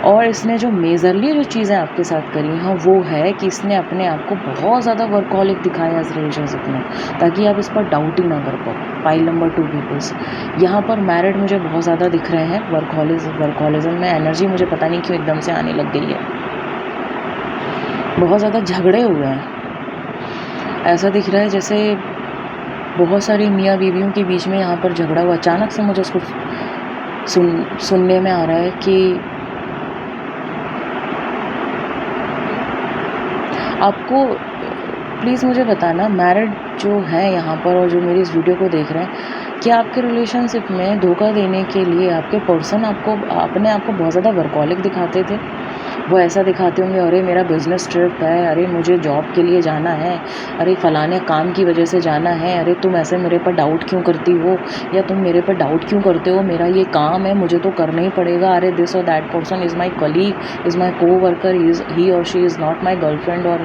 और इसने जो मेजरली जो चीज़ें आपके साथ करी हैं वो है कि इसने अपने आप को बहुत ज़्यादा वर्कहॉलिक दिखाया इस रिलेशनशिप में, ताकि आप इस पर डाउट ही ना कर पाओ। पाइल नंबर 2 पीपल्स यहाँ पर मैरिड मुझे बहुत ज़्यादा दिख रहे हैं। वर्कहॉलिज्म में एनर्जी मुझे पता नहीं क्यों एकदम से आने लग गई है। बहुत ज़्यादा झगड़े हुए हैं, ऐसा दिख रहा है जैसे बहुत सारी मियाँ बीवियों के बीच में यहाँ पर झगड़ा हुआ। अचानक से मुझे उसको सुनने में आ रहा है कि आपको प्लीज़ मुझे बताना, मैरिड जो है यहाँ पर और जो मेरी इस वीडियो को देख रहे हैं, क्या आपके रिलेशनशिप में धोखा देने के लिए आपके पर्सन आपको अपने आप को बहुत ज़्यादा वर्कहॉलिक दिखाते थे? वो ऐसा दिखाते होंगे, अरे मेरा बिज़नेस ट्रिप है, अरे मुझे जॉब के लिए जाना है, अरे फ़लाने काम की वजह से जाना है, अरे तुम ऐसे मेरे पर डाउट क्यों करती हो, या तुम मेरे पर डाउट क्यों करते हो, मेरा ये काम है, मुझे तो करना ही पड़ेगा, अरे दिस और that person is my colleague, is my coworker, he और she is not my girlfriend और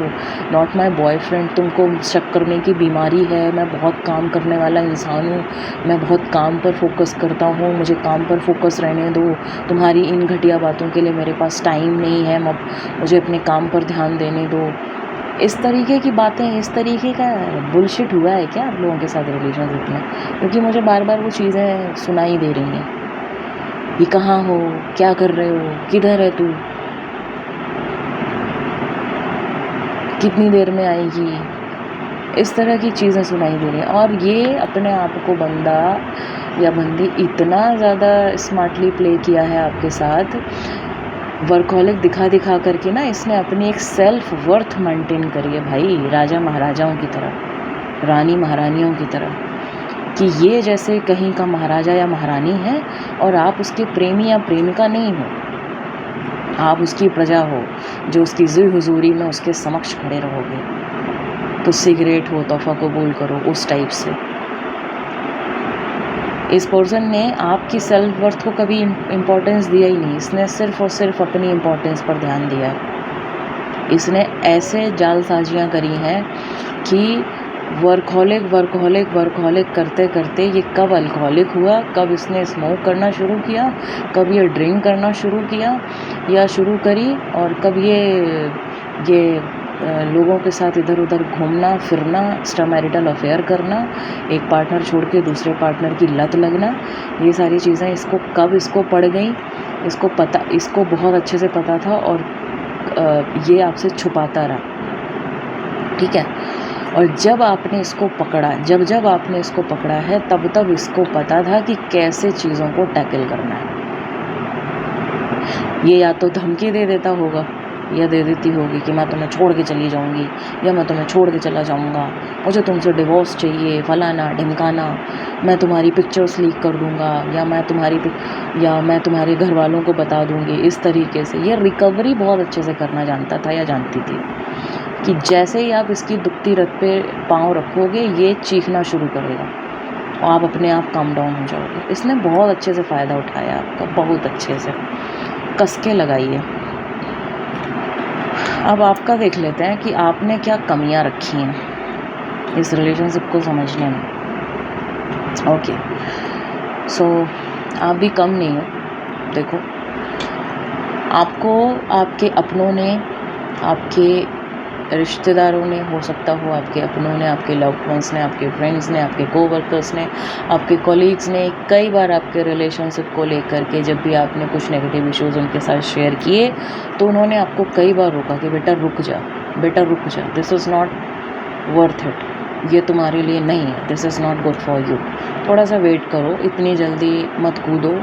नॉट माई बॉयफ्रेंड। तुमको शक करने की बीमारी है, मैं बहुत काम करने वाला इंसान हूँ, मैं बहुत काम पर फोकस करता हूँ, मुझे काम पर फोकस रहने दो, तुम्हारी इन घटिया बातों के लिए मेरे पास टाइम नहीं है, मुझे अपने काम पर ध्यान देने दो। इस तरीके की बातें, इस तरीके का बुलशिट हुआ है क्या आप लोगों के साथ रिलेशनशिप में? क्योंकि मुझे बार बार वो चीज़ें सुनाई दे रही हैं, ये कहाँ हो, क्या कर रहे हो, किधर है तू, कितनी देर में आएगी, इस तरह की चीज़ें सुनाई दे रही हैं। और ये अपने आप को बंदा या बंदी इतना ज़्यादा स्मार्टली प्ले किया है आपके साथ, वर्कहॉलिक दिखा दिखा करके ना इसने अपनी एक सेल्फ वर्थ मेंटेन करी है भाई, राजा महाराजाओं की तरह, रानी महारानियों की तरह, कि ये जैसे कहीं का महाराजा या महारानी है और आप उसके प्रेमी या प्रेमिका नहीं हो, आप उसकी प्रजा हो जो उसकी ज़ी हुजूरी में उसके समक्ष खड़े रहोगे। तो सिगरेट हो, तोहफ़ा कबूल करो, उस टाइप से। इस पर्सन ने आपकी सेल्फ वर्थ को कभी इम्पोर्टेंस दिया ही नहीं, इसने सिर्फ़ और सिर्फ अपनी इम्पोर्टेंस पर ध्यान दिया है। इसने ऐसे जालसाजियाँ करी हैं कि वर्कहॉलिक वर्कहॉलिक वर्कहॉलिक करते करते ये कब अल्कोहलिक हुआ, कब इसने स्मोक करना शुरू किया, कब ये ड्रिंक करना शुरू किया या शुरू करी, और कब ये लोगों के साथ इधर उधर घूमना फिरना, एक्स्ट्रामैरिटल अफेयर करना, एक पार्टनर छोड़ के दूसरे पार्टनर की लत लगना, ये सारी चीज़ें इसको कब इसको पड़ गई, इसको बहुत अच्छे से पता था, और ये आपसे छुपाता रहा। ठीक है। और जब आपने इसको पकड़ा, जब आपने इसको पकड़ा है, तब इसको पता था कि कैसे चीज़ों को टैकल करना है। ये या तो धमकी दे देता होगा या दे देती होगी कि मैं तुम्हें छोड़ के चली जाऊंगी, या मैं तुम्हें छोड़ के चला जाऊंगा, मुझे तुमसे डिवोर्स चाहिए, फलाना ढिमकाना, मैं तुम्हारी पिक्चर्स लीक कर दूंगा, या मैं तुम्हारे घर वालों को बता दूंगी। इस तरीके से ये रिकवरी बहुत अच्छे से करना जानता था या जानती थी कि जैसे ही आप इसकी दुखती रत पे पाँव रखोगे, ये चीखना शुरू करेगा और आप अपने आप काम डाउन हो जाओगे। इसने बहुत अच्छे से फ़ायदा उठाया आपका, बहुत अच्छे से कस के लगाइए। अब आपका देख लेते हैं कि आपने क्या कमियां रखी हैं इस रिलेशनशिप को समझने में। ओके, सो आप भी कम नहीं हो। देखो, आपको आपके अपनों ने, आपके रिश्तेदारों ने, हो सकता हो आपके अपनों ने, आपके लव्ड वंस ने, आपके फ्रेंड्स ने, आपके कोवर्कर्स ने, आपके कोलीग्स ने कई बार आपके रिलेशनशिप को लेकर के, जब भी आपने कुछ नेगेटिव इश्यूज़ उनके साथ शेयर किए, तो उन्होंने आपको कई बार रोका कि बेटा रुक जा, बेटा रुक जा, this is not worth it, ये तुम्हारे लिए नहीं है, this is not good for you, थोड़ा सा वेट करो, इतनी जल्दी मत कूदो,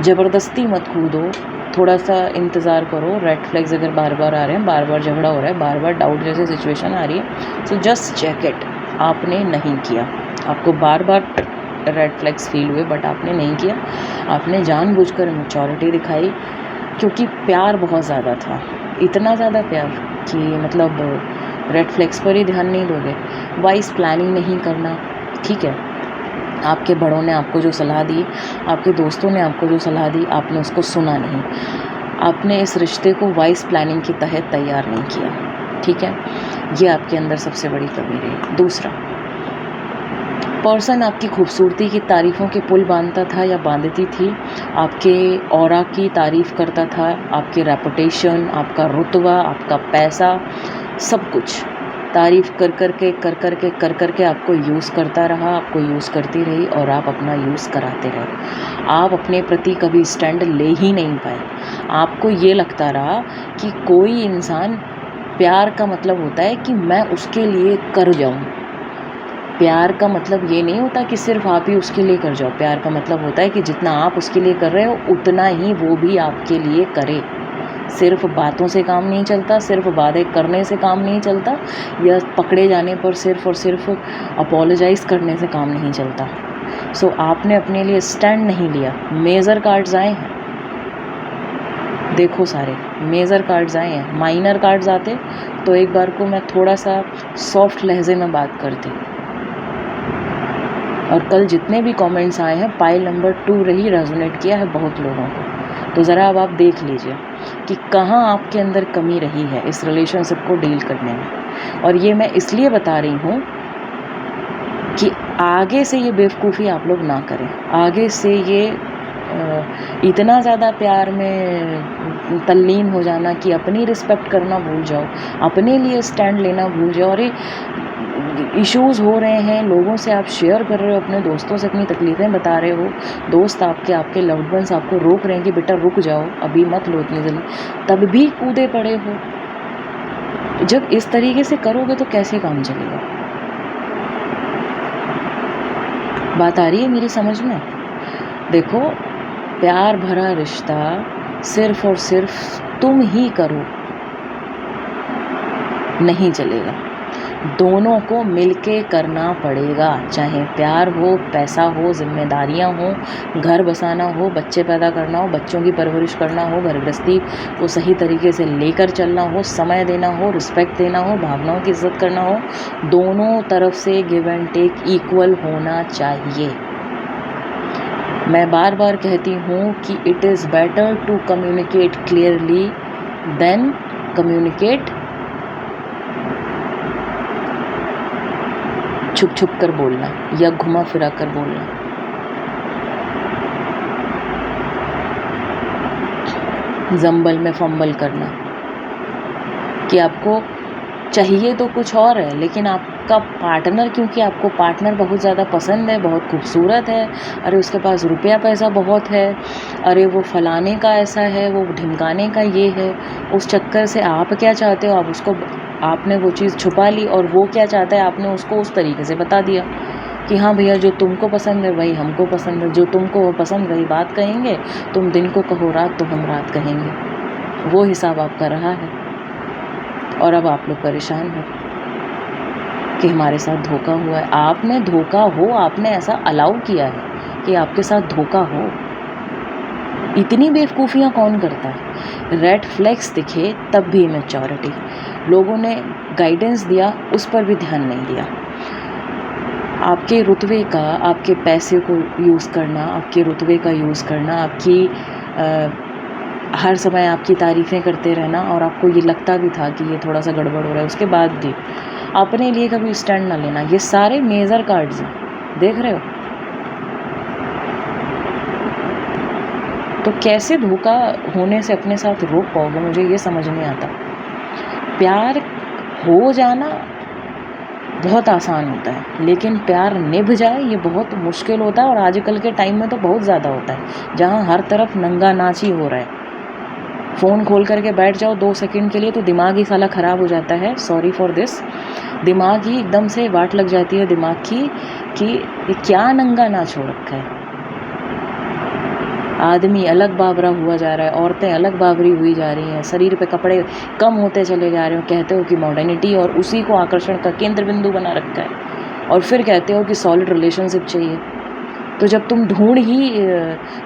ज़बरदस्ती मत कूदो, थोड़ा सा इंतज़ार करो। रेड फ्लैग्स अगर बार बार आ रहे हैं, बार बार झगड़ा हो रहा है, बार बार डाउट जैसी सिचुएशन आ रही है, सो जस्ट चेक इट। आपने नहीं किया, आपको बार बार रेड फ्लैग्स फील हुए बट आपने नहीं किया। आपने जानबूझकर मैच्योरिटी दिखाई, क्योंकि प्यार बहुत ज़्यादा था, इतना ज़्यादा प्यार कि मतलब रेड फ्लैग्स पर ही ध्यान नहीं दोगे। वाइज प्लानिंग नहीं करना, ठीक है। आपके बड़ों ने आपको जो सलाह दी, आपके दोस्तों ने आपको जो सलाह दी, आपने उसको सुना नहीं, आपने इस रिश्ते को वाइज प्लानिंग के तहत तैयार नहीं किया, ठीक है। ये आपके अंदर सबसे बड़ी कमी रही। दूसरा, पर्सन आपकी खूबसूरती की तारीफ़ों के पुल बांधता था या बांधती थी, आपके ऑरा की तारीफ़ करता था, आपके रेपुटेशन, आपका रुतबा, आपका पैसा, सब कुछ तारीफ़ कर कर के आपको यूज़ करता रहा, आपको यूज़ करती रही, और आप अपना यूज़ कराते रहे। आप अपने प्रति कभी स्टैंड ले ही नहीं पाए। आपको ये लगता रहा कि कोई इंसान, प्यार का मतलब होता है कि मैं उसके लिए कर जाऊँ। प्यार का मतलब ये नहीं होता कि सिर्फ आप ही उसके लिए कर जाओ। प्यार का मतलब होता है कि जितना आप उसके लिए कर रहे हो, उतना ही वो भी आपके लिए करे। सिर्फ बातों से काम नहीं चलता, सिर्फ वादे करने से काम नहीं चलता, या पकड़े जाने पर सिर्फ और सिर्फ अपोलोजाइज़ करने से काम नहीं चलता। सो आपने अपने लिए स्टैंड नहीं लिया। मेजर कार्ड्स आए हैं, देखो सारे मेजर कार्ड्स आए हैं। माइनर कार्ड्स आते तो एक बार को मैं थोड़ा सा सॉफ्ट लहजे में बात करती। और कल जितने भी कमेंट्स आए हैं, पाइल नंबर 2 रही रेजोनेट किया है बहुत लोगों को। तो ज़रा अब आप देख लीजिए कि कहाँ आपके अंदर कमी रही है इस रिलेशनशिप को डील करने में। और ये मैं इसलिए बता रही हूँ कि आगे से ये बेवकूफ़ी आप लोग ना करें। आगे से ये इतना ज़्यादा प्यार में तल्लीन हो जाना कि अपनी रिस्पेक्ट करना भूल जाओ, अपने लिए स्टैंड लेना भूल जाओ। और इश्यूज़ हो रहे हैं, लोगों से आप शेयर कर रहे हो, अपने दोस्तों से अपनी तकलीफ़ें बता रहे हो, दोस्त आपके लव्ड वंस आपको रोक रहे हैं कि बेटा रुक जाओ, अभी मत लो इतनी जल्दी, तब भी कूदे पड़े हो। जब इस तरीके से करोगे तो कैसे काम चलेगा? बात आ रही है मेरी समझ में? देखो, प्यार भरा रिश्ता सिर्फ और सिर्फ तुम ही करो नहीं चलेगा, दोनों को मिलके करना पड़ेगा। चाहे प्यार हो, पैसा हो, जिम्मेदारियां हो, घर बसाना हो, बच्चे पैदा करना हो, बच्चों की परवरिश करना हो, घर गृहस्थी को सही तरीके से लेकर चलना हो, समय देना हो, रिस्पेक्ट देना हो, भावनाओं की इज्जत करना हो, दोनों तरफ से गिव एंड टेक इक्वल होना चाहिए। मैं बार बार कहती हूँ कि it is better to communicate clearly than communicate छुप छुप कर बोलना या घुमा फिरा कर बोलना। जंबल में फंबल करना कि आपको चाहिए तो कुछ और है, लेकिन आपका पार्टनर, क्योंकि आपको पार्टनर बहुत ज़्यादा पसंद है, बहुत खूबसूरत है, अरे उसके पास रुपया पैसा बहुत है, अरे वो फलाने का ऐसा है, वो ढिमकाने का ये है, उस चक्कर से आप क्या चाहते हो, आपने वो चीज़ छुपा ली, और वो क्या चाहता है आपने उसको उस तरीके से बता दिया कि हाँ भैया जो तुमको पसंद है वही हमको पसंद है, जो तुमको पसंद वही बात कहेंगे, तुम दिन को कहो रात तो हम रात कहेंगे। वो हिसाब आपका रहा है और अब आप लोग परेशान हो कि हमारे साथ धोखा हुआ है। आपने धोखा हो, आपने ऐसा अलाउ किया है कि आपके साथ धोखा हो। इतनी बेवकूफ़ियाँ कौन करता है? रेड फ्लैग्स दिखे तब भी मैच्योरिटी। लोगों ने गाइडेंस दिया, उस पर भी ध्यान नहीं दिया। आपके रुतबे का, आपके पैसे को यूज़ करना, आपके रुतबे का यूज़ करना, हर समय आपकी तारीफ़ें करते रहना, और आपको ये लगता भी था कि ये थोड़ा सा गड़बड़ हो रहा है, उसके बाद भी अपने लिए कभी स्टैंड ना लेना। ये सारे मेजर कार्ड्स हैं, देख रहे हो? तो कैसे धोखा होने से अपने साथ रोक पाओगे, मुझे ये समझ नहीं आता। प्यार हो जाना बहुत आसान होता है, लेकिन प्यार निभ जाए ये बहुत मुश्किल होता है, और आजकल के टाइम में तो बहुत ज़्यादा होता है, जहाँ हर तरफ नंगा नाच ही हो रहा है। फ़ोन खोल करके बैठ जाओ 2 सेकंड के लिए तो दिमाग ही साला ख़राब हो जाता है, सॉरी फॉर दिस। दिमाग ही एकदम से वाट लग जाती है दिमाग की कि ये क्या नंगा नाच हो रखा है। आदमी अलग बाबरा हुआ जा रहा है, औरतें अलग बाबरी हुई जा रही हैं, शरीर पे कपड़े कम होते चले जा रहे हो, कहते हो कि मॉडर्निटी, और उसी को आकर्षण का केंद्र बिंदु बना रखा है, और फिर कहते हो कि सॉलिड रिलेशनशिप चाहिए। तो जब तुम ढूंढ ही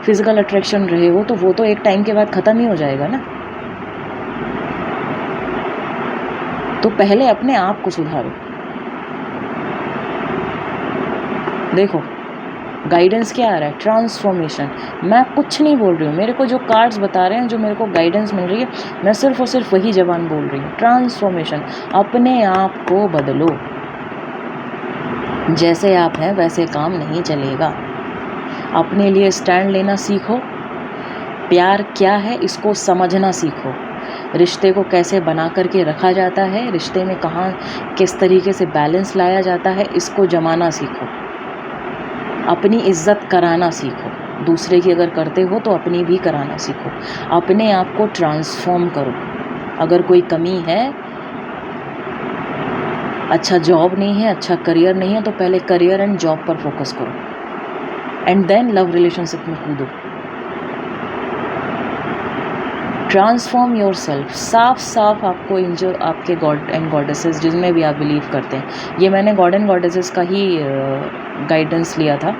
फिज़िकल अट्रैक्शन रहे हो तो वो तो एक टाइम के बाद ख़त्म ही हो जाएगा ना। तो पहले अपने आप को सुधारो। देखो गाइडेंस क्या आ रहा है, ट्रांसफॉर्मेशन। मैं कुछ नहीं बोल रही हूँ, मेरे को जो कार्ड्स बता रहे हैं, जो मेरे को गाइडेंस मिल रही है, मैं सिर्फ और सिर्फ वही जबान बोल रही हूँ। ट्रांसफॉर्मेशन, अपने आप को बदलो। जैसे आप हैं वैसे काम नहीं चलेगा। अपने लिए स्टैंड लेना सीखो। प्यार क्या है इसको समझना सीखो। रिश्ते को कैसे बना करके रखा जाता है, रिश्ते में कहाँ किस तरीके से बैलेंस लाया जाता है, इसको जमाना सीखो। अपनी इज्जत कराना सीखो। दूसरे की अगर करते हो तो अपनी भी कराना सीखो। अपने आप को ट्रांसफॉर्म करो। अगर कोई कमी है, अच्छा जॉब नहीं है, अच्छा करियर नहीं है, तो पहले करियर एंड जॉब पर फोकस करो, एंड देन लव रिलेशनशिप में कूदो। Transform your self. साफ साफ आपको इन जो आपके गॉड एंड गॉडेसेस जिनमें भी आप बिलीव करते हैं, ये मैंने गॉड एंड गॉडेसेस का ही गाइडेंस लिया था,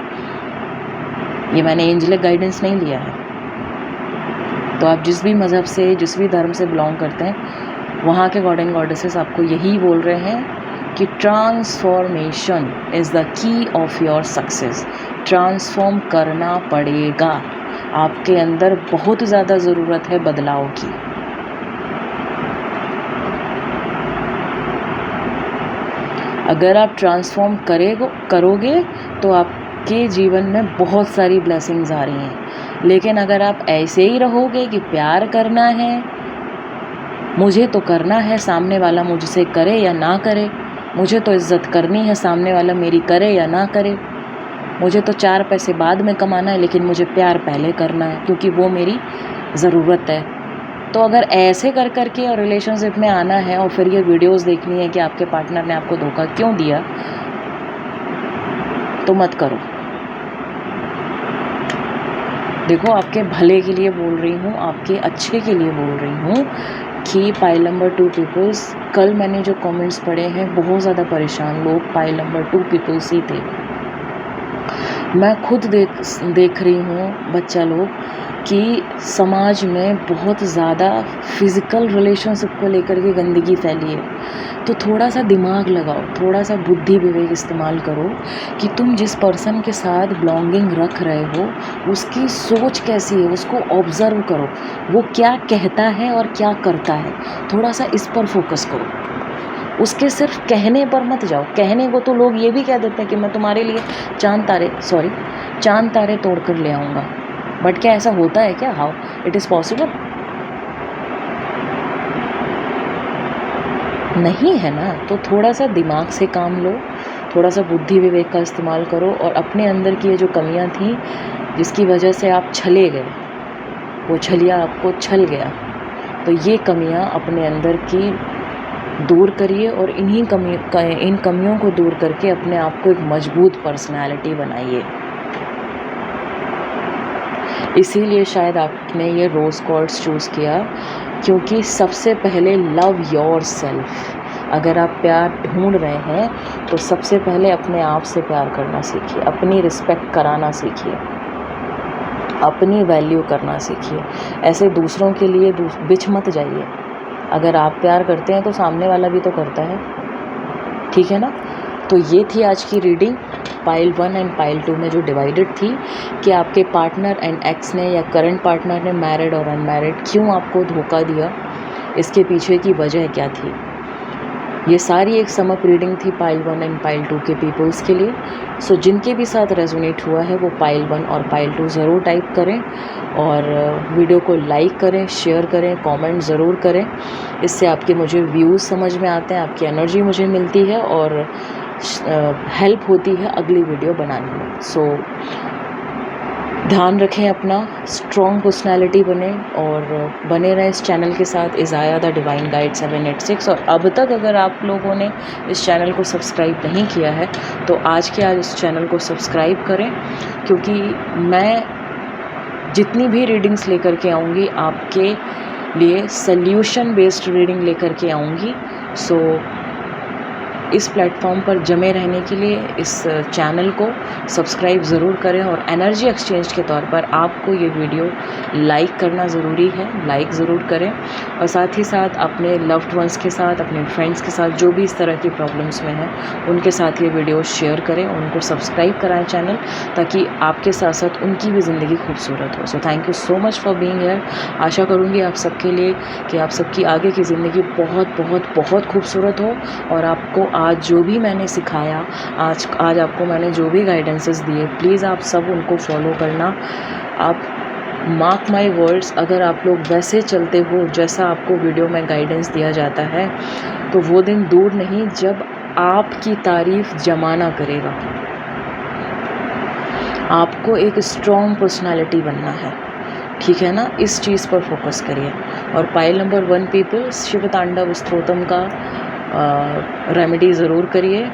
ये मैंने एंजेलिक गाइडेंस नहीं लिया है। तो आप जिस भी मज़हब से, जिस भी धर्म से बिलोंग करते हैं, वहाँ के गॉड एंड गॉडेसेस आपको यही बोल रहे हैं कि transformation is the key of your success. Transform करना पड़ेगा। आपके अंदर बहुत ज़्यादा ज़रूरत है बदलाव की। अगर आप ट्रांसफॉर्म करोगे तो आपके जीवन में बहुत सारी ब्लेसिंग्स आ रही हैं। लेकिन अगर आप ऐसे ही रहोगे कि प्यार करना है, मुझे तो करना है, सामने वाला मुझसे करे या ना करे, मुझे तो इज़्ज़त करनी है, सामने वाला मेरी करे या ना करे, मुझे तो 4 पैसे बाद में कमाना है, लेकिन मुझे प्यार पहले करना है क्योंकि वो मेरी ज़रूरत है। तो अगर ऐसे कर के और रिलेशनशिप में आना है और फिर ये वीडियोस देखनी है कि आपके पार्टनर ने आपको धोखा क्यों दिया, तो मत करो। देखो आपके भले के लिए बोल रही हूँ, आपके अच्छे के लिए बोल रही हूँ कि पाइल नंबर 2 पीपल्स, कल मैंने जो कमेंट्स पढ़े हैं, बहुत ज़्यादा परेशान लोग पाइल नंबर 2 पीपल्स ही थे। मैं खुद देख रही हूँ बच्चा लोग कि समाज में बहुत ज़्यादा फ़िज़िकल रिलेशनशिप को लेकर के गंदगी फैली है। तो थोड़ा सा दिमाग लगाओ, थोड़ा सा बुद्धि विवेक इस्तेमाल करो कि तुम जिस पर्सन के साथ बिलोंगिंग रख रहे हो उसकी सोच कैसी है, उसको ऑब्ज़र्व करो, वो क्या कहता है और क्या करता है, थोड़ा सा इस पर फोकस करो। उसके सिर्फ कहने पर मत जाओ। कहने को तो लोग ये भी कह देते हैं कि मैं तुम्हारे लिए चांद तारे तोड़ कर ले आऊँगा, बट क्या ऐसा होता है क्या? How it is possible? नहीं है ना। तो थोड़ा सा दिमाग से काम लो, थोड़ा सा बुद्धि विवेक का इस्तेमाल करो और अपने अंदर की ये जो कमियां थी जिसकी वजह से आप छले गए, वो छलिया आपको छल गया, तो ये कमियां अपने अंदर की दूर करिए और इन कमियों को दूर करके अपने आप को एक मजबूत पर्सनालिटी बनाइए। इसीलिए शायद आपने ये रोज़ क्वार्ट्स चूज़ किया, क्योंकि सबसे पहले लव योर सेल्फ। अगर आप प्यार ढूंढ रहे हैं तो सबसे पहले अपने आप से प्यार करना सीखिए, अपनी रिस्पेक्ट कराना सीखिए, अपनी वैल्यू करना सीखिए। ऐसे दूसरों के लिए बिछ मत जाइए। अगर आप प्यार करते हैं तो सामने वाला भी तो करता है, ठीक है ना। तो ये थी आज की रीडिंग पाइल 1 एंड पाइल 2 में जो डिवाइडेड थी कि आपके पार्टनर एंड एक्स ने या करंट पार्टनर ने, मैरिड और अनमैरिड, क्यों आपको धोखा दिया, इसके पीछे की वजह क्या थी। ये सारी एक समअप रीडिंग थी पाइल 1 एंड पाइल 2 के पीपल्स के लिए। सो जिनके भी साथ रेजोनेट हुआ है वो पाइल 1 और पाइल 2 ज़रूर टाइप करें और वीडियो को लाइक करें, शेयर करें, कमेंट ज़रूर करें। इससे आपके मुझे व्यूज़ समझ में आते हैं, आपकी एनर्जी मुझे मिलती है और हेल्प होती है अगली वीडियो बनाने में। सो ध्यान रखें अपना, स्ट्रॉन्ग पर्सनैलिटी बने और बने रहें इस चैनल के साथ, इज़ाया द डिवाइन गाइड 786। और अब तक अगर आप लोगों ने इस चैनल को सब्सक्राइब नहीं किया है तो आज के आज इस चैनल को सब्सक्राइब करें, क्योंकि मैं जितनी भी रीडिंग्स लेकर के आऊँगी आपके लिए सल्यूशन बेस्ड रीडिंग लेकर के आऊँगी। सो इस प्लेटफॉर्म पर जमे रहने के लिए इस चैनल को सब्सक्राइब ज़रूर करें और एनर्जी एक्सचेंज के तौर पर आपको ये वीडियो लाइक करना ज़रूरी है, लाइक ज़रूर करें। और साथ ही साथ अपने लव्ड वंस के साथ, अपने फ्रेंड्स के साथ जो भी इस तरह की प्रॉब्लम्स में हैं उनके साथ ये वीडियो शेयर करें, उनको सब्सक्राइब कराएं चैनल, ताकि आपके साथ साथ उनकी भी ज़िंदगी खूबसूरत हो। So thank you so much for being here. आशा करूँगी आप सबके लिए कि आप सबकी आगे की ज़िंदगी बहुत बहुत बहुत खूबसूरत हो और आपको आज जो भी मैंने सिखाया, आज आपको मैंने जो भी गाइडेंसेस दिए, प्लीज़ आप सब उनको फॉलो करना। आप मार्क माई वर्ड्स, अगर आप लोग वैसे चलते हो जैसा आपको वीडियो में गाइडेंस दिया जाता है तो वो दिन दूर नहीं जब आपकी तारीफ़ जमाना करेगा। आपको एक स्ट्रॉन्ग पर्सनालिटी बनना है, ठीक है ना। इस चीज़ पर फोकस करिए। और पाइल नंबर 1 पीपल, शिव तांडव स्तोत्रम का रेमेडी ज़रूर करिए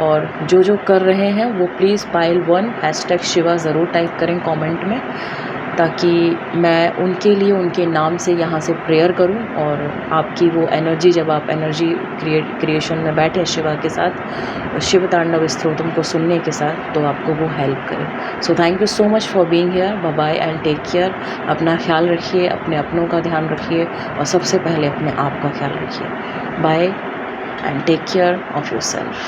और जो कर रहे हैं वो प्लीज़ पाइल 1 #शिवा ज़रूर टाइप करें कमेंट में, ताकि मैं उनके लिए उनके नाम से यहाँ से प्रेयर करूँ और आपकी वो एनर्जी, जब आप एनर्जी क्रिएशन में बैठे शिवा के साथ, शिव तांडव स्तोत्रम को सुनने के साथ, तो आपको वो हेल्प करे। So thank you so much for being here. Bye bye and take care. अपना ख्याल रखिए, अपने अपनों का ध्यान रखिए और सबसे पहले अपने आप का ख्याल रखिए। Bye and take care of yourself.